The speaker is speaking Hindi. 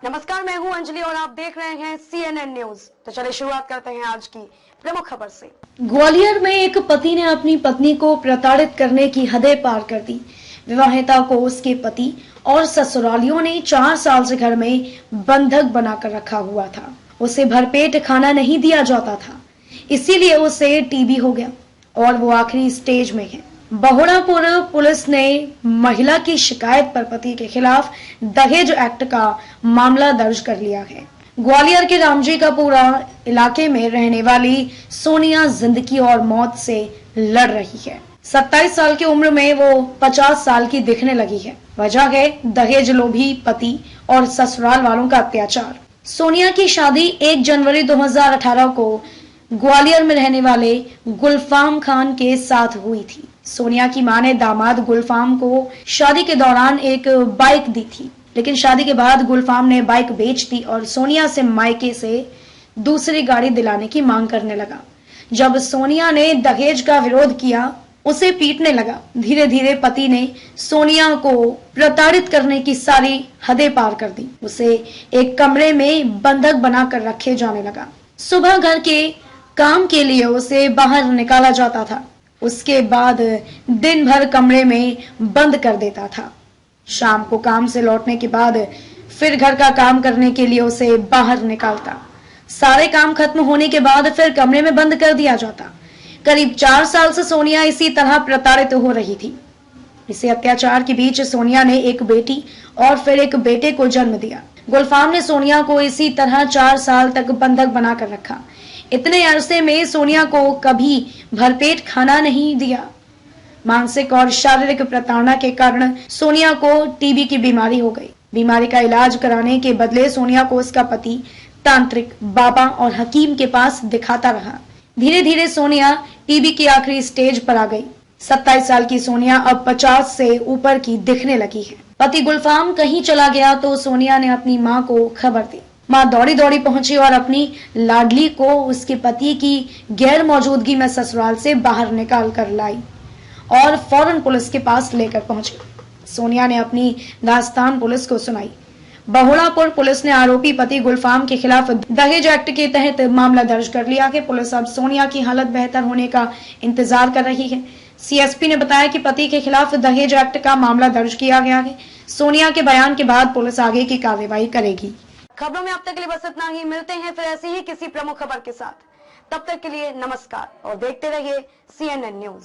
नमस्कार, मैं हूं अंजलि और आप देख रहे हैं CNN न्यूज। तो चलिए शुरुआत करते हैं आज की प्रमुख खबर से। ग्वालियर में एक पति ने अपनी पत्नी को प्रताड़ित करने की हदें पार कर दी। विवाहिता को उसके पति और ससुरालियों ने 4 साल से घर में बंधक बनाकर रखा हुआ था। उसे भरपेट खाना नहीं दिया जाता था, इसीलिए उसे टीबी हो गया और वो आखिरी स्टेज में है। बहुड़ापुर पुलिस ने महिला की शिकायत पर पति के खिलाफ दहेज एक्ट का मामला दर्ज कर लिया है। ग्वालियर के रामजी का पूरा इलाके में रहने वाली सोनिया जिंदगी और मौत से लड़ रही है। 27 साल की उम्र में वो 50 साल की दिखने लगी है। वजह है दहेज लोभी पति और ससुराल वालों का अत्याचार। सोनिया की शादी 1 जनवरी 2018 को ग्वालियर में रहने वाले गुलफाम खान के साथ हुई थी। सोनिया की मां ने दामाद गुलफाम को शादी के दौरान एक बाइक दी थी, लेकिन शादी के बाद गुलफाम ने बाइक बेच दी और सोनिया से मायके से दूसरी गाड़ी दिलाने की मांग करने लगा। जब सोनिया ने दहेज का विरोध किया, उसे पीटने लगा। धीरे धीरे पति ने सोनिया को प्रताड़ित करने की सारी हदें पार कर दी। उसे एक कमरे में बंधक बनाकर रखे जाने लगा। सुबह घर के काम के लिए उसे बाहर निकाला जाता था, उसके बाद दिन भर कमरे में बंद कर देता था। शाम को काम से लौटने के बाद फिर घर का काम करने के लिए उसे बाहर निकालता। सारे काम खत्म होने के बाद फिर कमरे में बंद कर दिया जाता। करीब 4 साल से सोनिया इसी तरह प्रताड़ित हो रही थी। इसी अत्याचार के बीच सोनिया ने एक बेटी और फिर एक बेटे को जन्म दिया। गुलफाम ने सोनिया को इसी तरह 4 साल तक बंधक बनाकर रखा। इतने अरसे में सोनिया को कभी भरपेट खाना नहीं दिया। मानसिक और शारीरिक प्रताड़ना के कारण सोनिया को टीबी की बीमारी हो गई। बीमारी का इलाज कराने के बदले सोनिया को उसका पति तांत्रिक, बाबा और हकीम के पास दिखाता रहा। धीरे धीरे सोनिया टीबी की आखिरी स्टेज पर आ गई। 27 साल की सोनिया अब 50 से ऊपर की दिखने लगी है। पति गुलफाम कहीं चला गया तो सोनिया ने अपनी मां को खबर दी। मां दौड़ी दौड़ी पहुंची और अपनी लाडली को उसके पति की गैर मौजूदगी में ससुराल से बाहर निकाल कर लाई और फौरन पुलिस के पास लेकर पहुंची। सोनिया ने अपनी दास्तान पुलिस को सुनाई। बहुड़ापुर पुलिस ने आरोपी पति गुलफाम के खिलाफ दहेज एक्ट के तहत मामला दर्ज कर लिया है। पुलिस अब सोनिया की हालत बेहतर होने का इंतजार कर रही है। सीएसपी ने बताया कि पति के खिलाफ दहेज एक्ट का मामला दर्ज किया गया है। सोनिया के बयान के बाद पुलिस आगे की कार्रवाई करेगी। खबरों में अब तक के लिए बस इतना ही। मिलते हैं फिर ऐसी ही किसी प्रमुख खबर के साथ। तब तक के लिए नमस्कार और देखते रहिए CNN न्यूज।